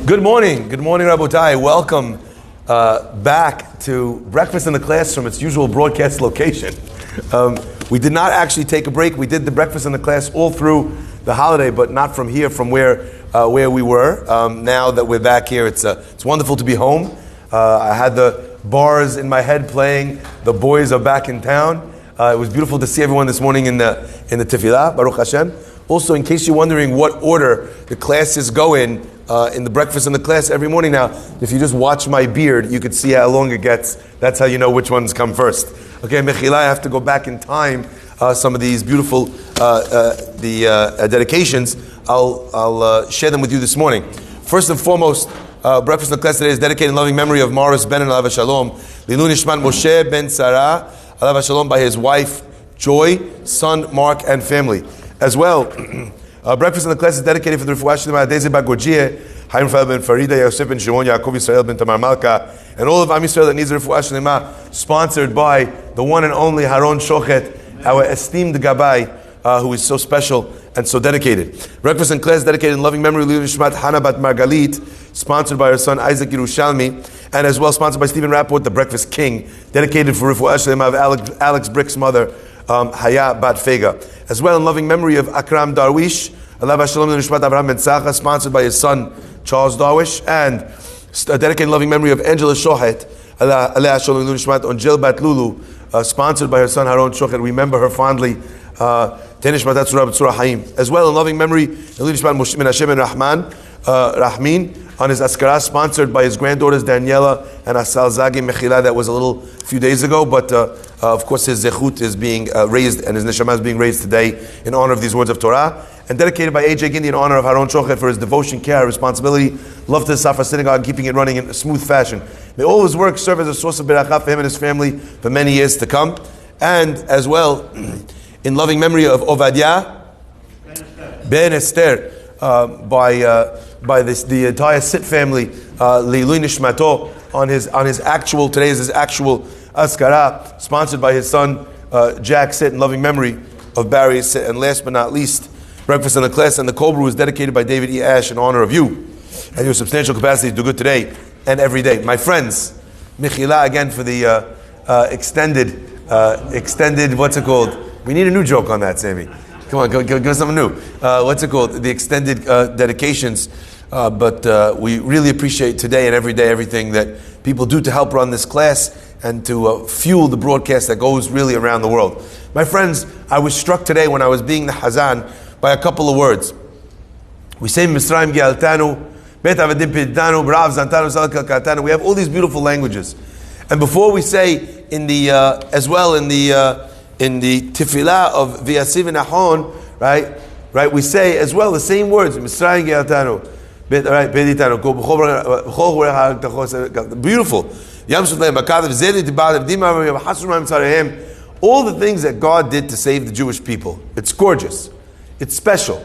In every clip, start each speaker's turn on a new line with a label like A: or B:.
A: Good morning, Rabotai. Welcome back to Breakfast in the Class from its usual broadcast location. We did not actually take a break. We did the Breakfast in the Class all through the holiday, but not from here, from where we were. Now that we're back here, it's wonderful to be home. I had the bars in my head playing. The boys are back in town. It was beautiful to see everyone this morning in the Tefillah, Baruch Hashem. Also, in case you're wondering what order the classes go in the Breakfast in the Class every morning now, if you just watch my beard, you could see how long it gets. That's how you know which ones come first. Okay, Mechila, I have to go back in time. Some of these beautiful dedications, I'll share them with you this morning. First and foremost, Breakfast in the Class today is dedicated in loving memory of Morris Ben and Alav Shalom, Lilu Nishmat Moshe Ben Sarah, Alav Shalom, by his wife Joy, son Mark, and family. As well, Breakfast in the Class is dedicated for the Refuah Shlema Adeze Bagojie, Haim Rafael ben Farida, Yosef ben Shimon, Yaakov Yisrael ben Tamar Malka, and all of Am Yisrael that needs a Refuah Shlema, sponsored by the one and only Haron Shochet, our esteemed Gabbai, who is so special and so dedicated. Breakfast in Class dedicated in loving memory of Lishmat Hana Bat Margalit, sponsored by her son Isaac Yerushalmi, and as well sponsored by Stephen Rapport, the Breakfast King, dedicated for Refuah Shlema of Alex Brick's mother, Haya Bat Fega. As well, in loving memory of Akram Darwish, Alav Shalom Nishmat Abraham Ben Sacha, sponsored by his son Charles Darwish, and dedicated in loving memory of Angela Shohet, Alav Shalom Nishmat Angel Bat Lulu, sponsored by her son Haron Shochet. Remember her fondly. Tenishmat Atzura B'tzura Haim. As well, in loving memory, Nishmat Menashe Ben Rahmin, on his Askara, sponsored by his granddaughters Daniela and Asal Zagi Mechila. That was a few days ago, but of course his Zechut is being raised, and his Neshama is being raised today in honor of these words of Torah, and dedicated by A.J. Gindi in honor of Haron Shochet for his devotion, care, responsibility, love to the Safra Synagogue, and keeping it running in a smooth fashion. May all his work serve as a source of beracha for him and his family for many years to come. And as well, in loving memory of Ovadia Ben Esther, by the entire Sit family, Leilui Nishmato, on his actual, today is his actual Askara, sponsored by his son Jack Sit, in loving memory of Barry Sit. And last but not least, Breakfast in the Class and the Cobra was dedicated by David E. Ash in honor of you and your substantial capacity to do good today and every day. My friends, Mechila again for the extended, what's it called? We need a new joke on that, Sammy. Come on, give us something new. What's it called? The extended dedications. But we really appreciate today and every day everything that people do to help run this class and to fuel the broadcast that goes really around the world. My friends, I was struck today when I was being the Hazan by a couple of words. We say Misraim Ge'altanu, Bet Avadim Pidanu, Brav Zantanu, Salakal Katanu. We have all these beautiful languages. And before we say in the as well in the Tefillah of V'yasiv Nahon, right, we say as well the same words, Misraim Ge'altanu. Beautiful. All the things that God did to save the Jewish people. It's gorgeous. It's special.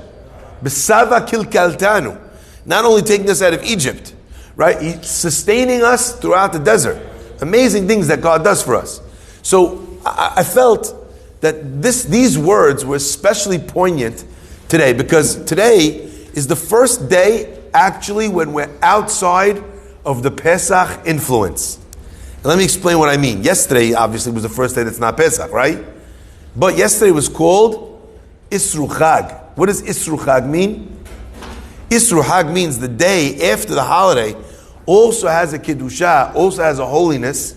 A: Not only taking us out of Egypt, right? He's sustaining us throughout the desert. Amazing things that God does for us. So I felt that these words were especially poignant today, because today is the first day actually when we're outside of the Pesach influence. And let me explain what I mean. Yesterday obviously was the first day that's not Pesach, right? But yesterday was called Isru Chag. What does Isru Chag mean? Isru Chag means the day after the holiday also has a Kedusha, also has a holiness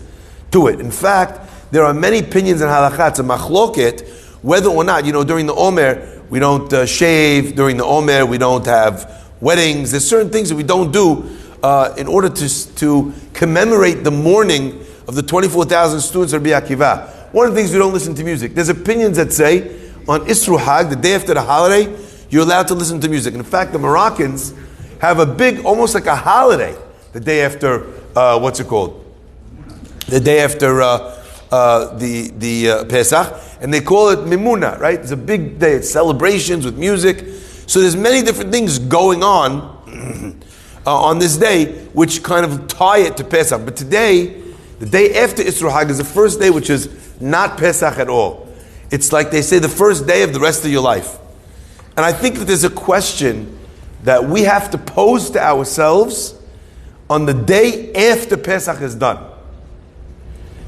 A: to it. In fact, there are many opinions in halakha. It's a machloket whether or not, during the Omer, we don't shave. During the Omer, we don't have weddings. There's certain things that we don't do in order to commemorate the mourning of the 24,000 students of Rabbi Akiva. One of the things, we don't listen to music. There's opinions that say on Isru Hag, the day after the holiday, you're allowed to listen to music. In fact, the Moroccans have a big, almost like a holiday, the day after, what's it called? The day after the Pesach, and they call it Mimuna, right? It's a big day. It's celebrations with music. So there's many different things going on on this day, which kind of tie it to Pesach. But today, the day after Isru Hag is the first day which is not Pesach at all. It's like they say the first day of the rest of your life. And I think that there's a question that we have to pose to ourselves on the day after Pesach is done.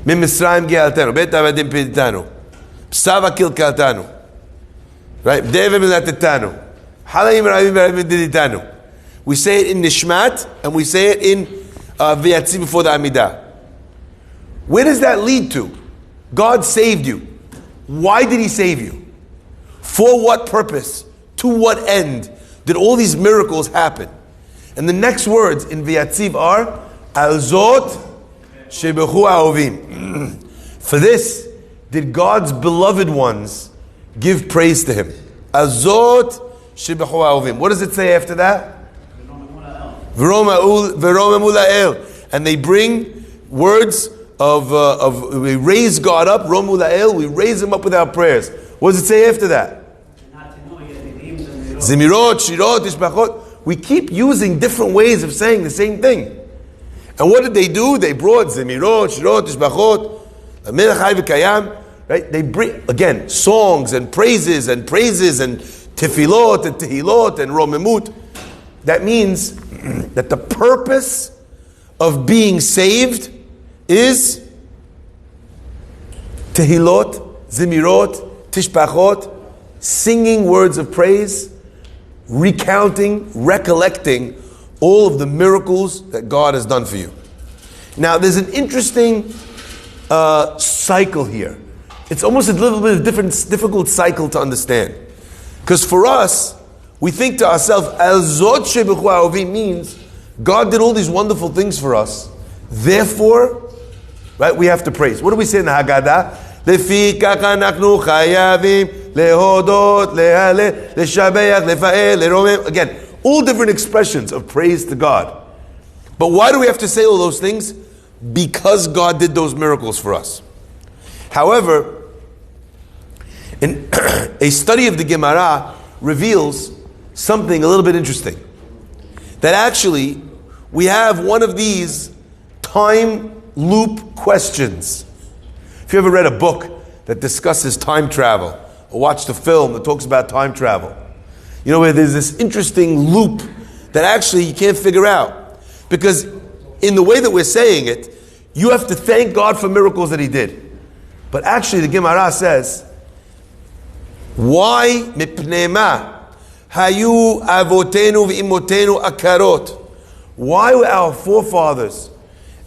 A: Min Mitzrayim ge'altenu, bet avadim piditanu, psava kilkaltanu, right? Devim ilatetanu, halayim ravim v'ravim diditanu. We say it in Nishmat, and we say it in V'yatzim before the Amidah. Where does that lead to? God saved you. Why did He save you? For what purpose? To what end did all these miracles happen? And the next words in V'yatziv are Al Zot Shebechu Ahovim. For this did God's beloved ones give praise to Him. Al Zot Shebechu Ahovim. What does it say after that? And they bring words of we raise God up, Romu La'el, we raise Him up with our prayers. What does it say after that? Zemirot, Shirot, Ishbachot. We keep using different ways of saying the same thing. And what did they do? They brought Zemirot, Shirot, Ishbachot, Melech Chai V'Kayam. Right? They bring, again, songs and praises and tefillot and tehilot and romemut. That means that the purpose of being saved is tehilot, zemirot, tishbachot, singing words of praise, recounting, recollecting all of the miracles that God has done for you. Now, there's an interesting cycle here. It's almost a little bit of difficult cycle to understand. Because for us, we think to ourselves, Al Zot Shebechu Ahovim means God did all these wonderful things for us. Therefore, right, we have to praise. What do we say in the Haggadah? Lefikach anachnu chayavim lehodot lehalel leshabeach lefael leromem. Again, all different expressions of praise to God. But why do we have to say all those things? Because God did those miracles for us. However, a study of the Gemara reveals something a little bit interesting. That actually, we have one of these time loop questions. If you ever read a book that discusses time travel, or watched a film that talks about time travel, you know, where there's this interesting loop that actually you can't figure out. Because in the way that we're saying it, you have to thank God for miracles that He did. But actually the Gemara says, why mipnei ma hayu avotenu v'imotenu akarot? Why were our forefathers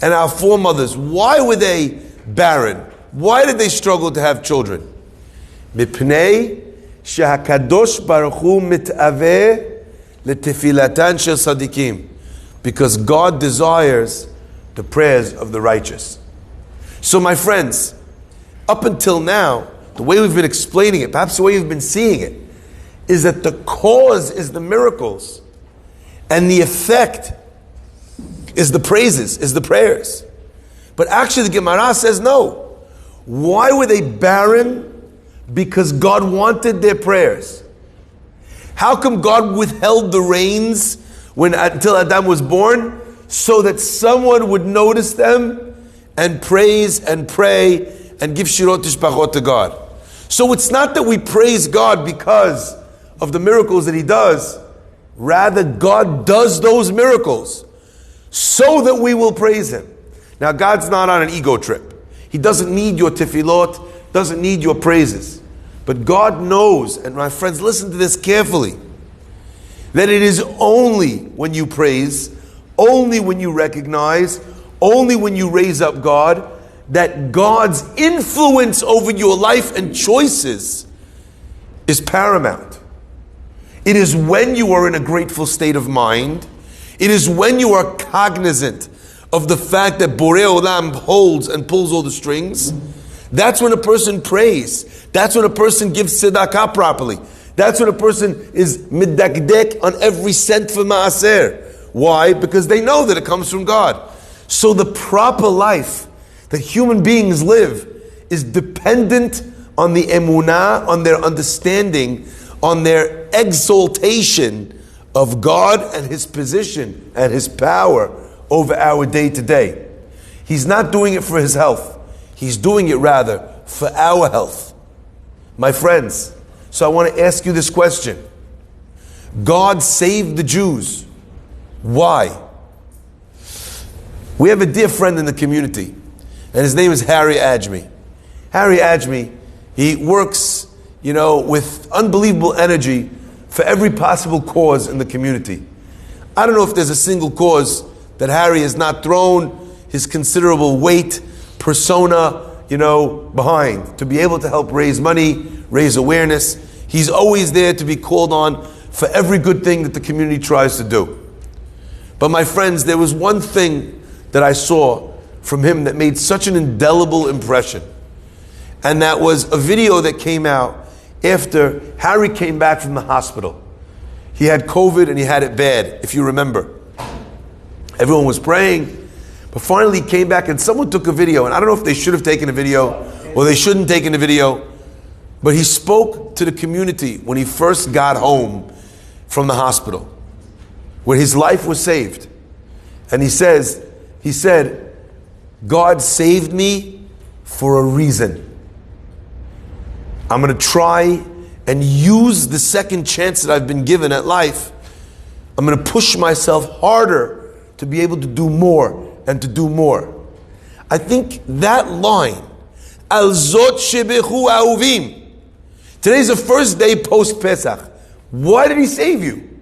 A: and our foremothers, why were they barren? Why did they struggle to have children? Mipnei shehakadosh baruch hu mitaveh letefilatan shel sadikim. Because God desires the prayers of the righteous. So my friends, up until now, the way we've been explaining it, perhaps the way you've been seeing it, is that the cause is the miracles, and the effect is the praises, is the prayers. But actually the Gemara says no. Why were they barren? Because God wanted their prayers. How come God withheld the rains until Adam was born? So that someone would notice them and praise and pray and give shirot tishbachot to God. So it's not that we praise God because of the miracles that He does. Rather, God does those miracles so that we will praise Him. Now, God's not on an ego trip. He doesn't need your tefillot, doesn't need your praises. But God knows, and my friends, listen to this carefully, that it is only when you praise, only when you recognize, only when you raise up God, that God's influence over your life and choices is paramount. It is when you are in a grateful state of mind, it is when you are cognizant of the fact that Borei Olam holds and pulls all the strings, that's when a person prays. That's when a person gives tzedakah properly. That's when a person is middakdek on every cent for maaser. Why? Because they know that it comes from God. So the proper life that human beings live is dependent on the emunah, on their understanding, on their exaltation of God and His position and His power over our day to day. He's not doing it for His health. He's doing it rather for our health. My friends, so I want to ask you this question. God saved the Jews. Why? We have a dear friend in the community, and his name is Harry Ajmi. Harry Ajmi, he works, with unbelievable energy for every possible cause in the community. I don't know if there's a single cause that Harry has not thrown his considerable weight, persona, behind to be able to help raise money, raise awareness. He's always there to be called on for every good thing that the community tries to do. But my friends, there was one thing that I saw from him that made such an indelible impression. And that was a video that came out after Harry came back from the hospital. He had COVID and he had it bad, if you remember. Everyone was praying, but finally he came back and someone took a video, and I don't know if they should have taken a video or they shouldn't have taken a video, but he spoke to the community when he first got home from the hospital, where his life was saved. And he said, God saved me for a reason. I'm going to try and use the second chance that I've been given at life. I'm going to push myself harder to be able to do more and to do more. I think that line, Al Zot Shebechu Ahuvim. Today's the first day post Pesach. Why did he save you?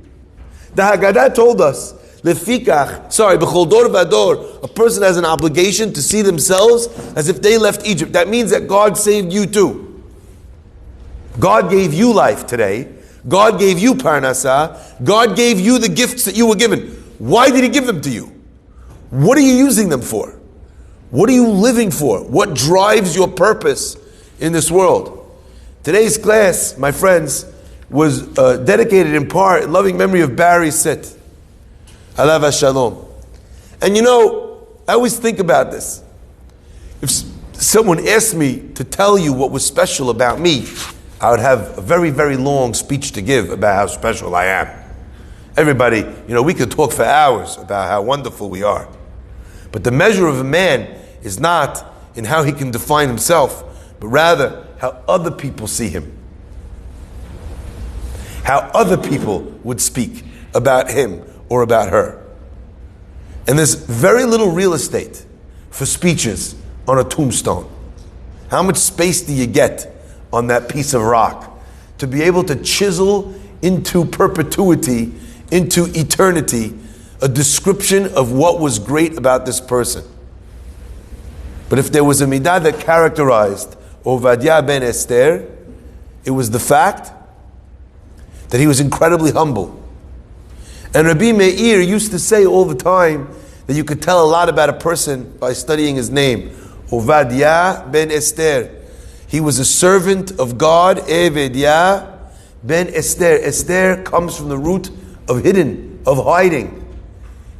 A: The Haggadah told us, B'chol dor v'ador, a person has an obligation to see themselves as if they left Egypt. That means that God saved you too. God gave you life today. God gave you parnasah. God gave you the gifts that you were given. Why did he give them to you? What are you using them for? What are you living for? What drives your purpose in this world? Today's class, my friends, was dedicated in part in loving memory of Barry Sit. Alav Shalom. And I always think about this. If someone asked me to tell you what was special about me, I would have a very, very long speech to give about how special I am. Everybody, we could talk for hours about how wonderful we are. But the measure of a man is not in how he can define himself, but rather how other people see him. How other people would speak about him or about her. And there's very little real estate for speeches on a tombstone. How much space do you get on that piece of rock to be able to chisel into perpetuity, into eternity, a description of what was great about this person? But if there was a midah that characterized Ovadia ben Esther, it was the fact that he was incredibly humble. And Rabbi Meir used to say all the time that you could tell a lot about a person by studying his name. Ovadia ben Esther. He was a servant of God. Evedia ben Esther. Esther comes from the root of hidden, of hiding.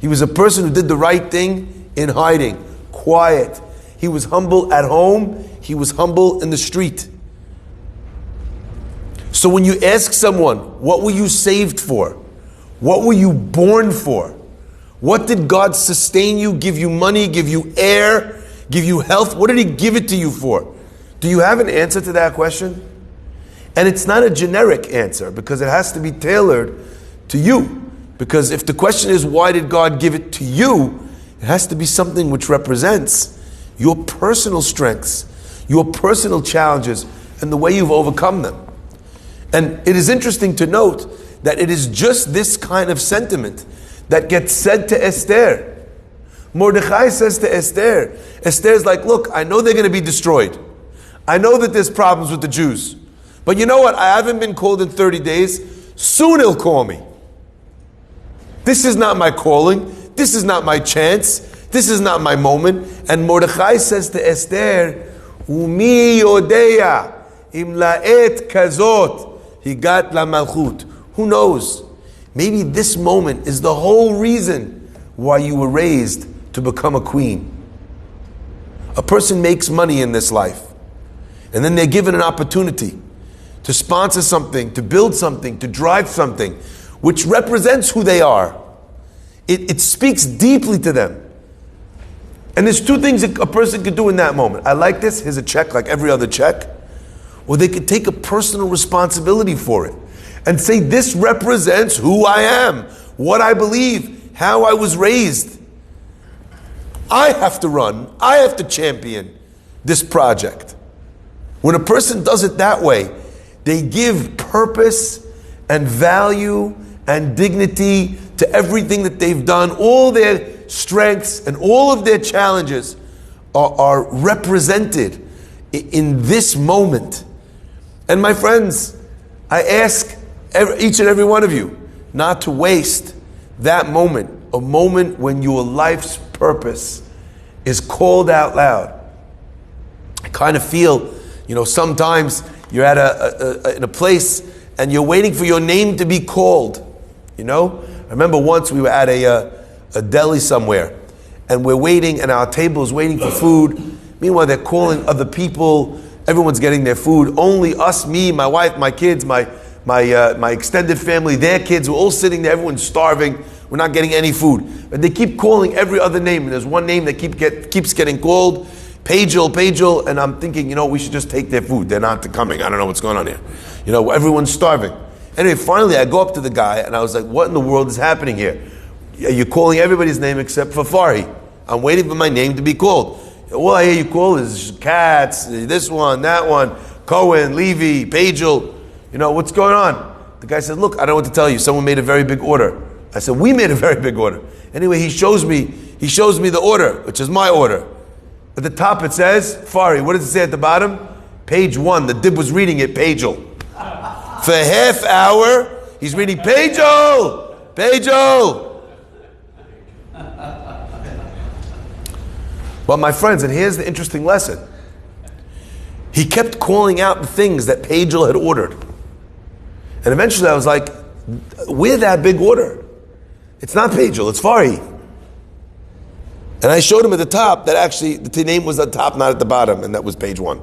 A: He was a person who did the right thing in hiding, quiet. He was humble at home. He was humble in the street. So when you ask someone, what were you saved for? What were you born for? What did God sustain you, give you money, give you air, give you health? What did he give it to you for? Do you have an answer to that question? And it's not a generic answer, because it has to be tailored to you. Because if the question is, why did God give it to you? It has to be something which represents your personal strengths, your personal challenges, and the way you've overcome them. And it is interesting to note that it is just this kind of sentiment that gets said to Esther. Mordechai says to Esther, Esther's like, look, I know they're going to be destroyed. I know that there's problems with the Jews. But you know what? I haven't been called in 30 days. Soon he'll call me. This is not my calling. This is not my chance. This is not my moment. And Mordechai says to Esther, Umi yodeya im la'et kazot higat la malchut. Who knows? Maybe this moment is the whole reason why you were raised to become a queen. A person makes money in this life, and then they're given an opportunity to sponsor something, to build something, to drive something, which represents who they are. It speaks deeply to them. And there's two things a person could do in that moment. I like this, here's a check like every other check. Or they could take a personal responsibility for it. and say, this represents who I am, what I believe, how I was raised. I have to run, I have to champion this project. When a person does it that way, they give purpose and value and dignity to everything that they've done. All their strengths and all of their challenges are represented in this moment. And my friends, I ask each and every one of you not to waste that moment, a moment when your life's purpose is called out loud. I kind of feel, sometimes you're at in a place and you're waiting for your name to be called. I remember once we were at a deli somewhere, and we're waiting, and our table is waiting for food. Meanwhile, they're calling other people. Everyone's getting their food. Only us, me, my wife, my kids, my extended family, their kids, we're all sitting there. Everyone's starving. We're not getting any food. But they keep calling every other name, and there's one name that keeps getting called, Pagel, and I'm thinking, we should just take their food. They're not coming. I don't know what's going on here. Everyone's starving. Anyway, finally, I go up to the guy, and I was like, what in the world is happening here? You're calling everybody's name except for Farhi. I'm waiting for my name to be called. All I hear you call is Katz, this one, that one, Cohen, Levy, Pagel. What's going on? The guy said, look, I don't know what to tell you. Someone made a very big order. I said, we made a very big order. Anyway, he shows me the order, which is my order. At the top it says, Farhi. What does it say at the bottom? Page 1. The dib was reading it, Pagel. For a half hour, he's reading, Pagel. Well, my friends, and here's the interesting lesson. He kept calling out the things that Pagel had ordered. And eventually I was like, we're that big order. It's not Pagel, it's Farhi. And I showed him at the top that actually the name was at the top, not at the bottom, and that was page 1.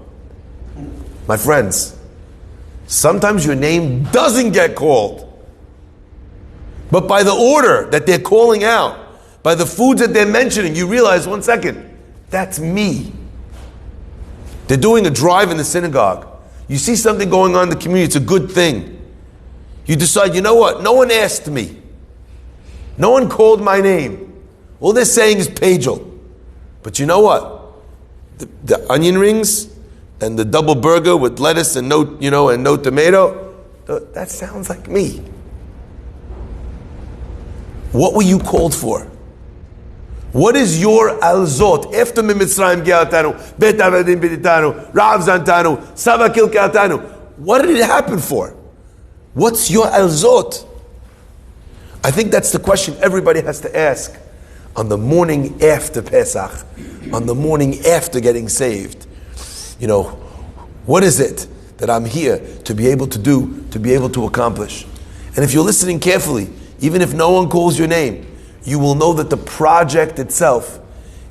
A: My friends, sometimes your name doesn't get called. But by the order that they're calling out, by the foods that they're mentioning, you realize, 1 second, that's me. They're doing a drive in the synagogue. You see something going on in the community, it's a good thing. You decide, you know what? No one asked me. No one called my name. All they're saying is Pagel. But you know what? The onion rings and the double burger with lettuce and no tomato, that sounds like me. What were you called for? What is your alzot? After Mitzrayim ge'atanu, bet avadim b'ditanu, Rav zantanu, savakil ke'atanu. What did it happen for? What's your alzot? I think that's the question everybody has to ask on the morning after Pesach, on the morning after getting saved. What is it that I'm here to be able to do, to be able to accomplish? And if you're listening carefully, even if no one calls your name, you will know that the project itself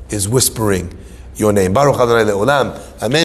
A: is whispering your name. Baruch Adonai Le'olam. Amen.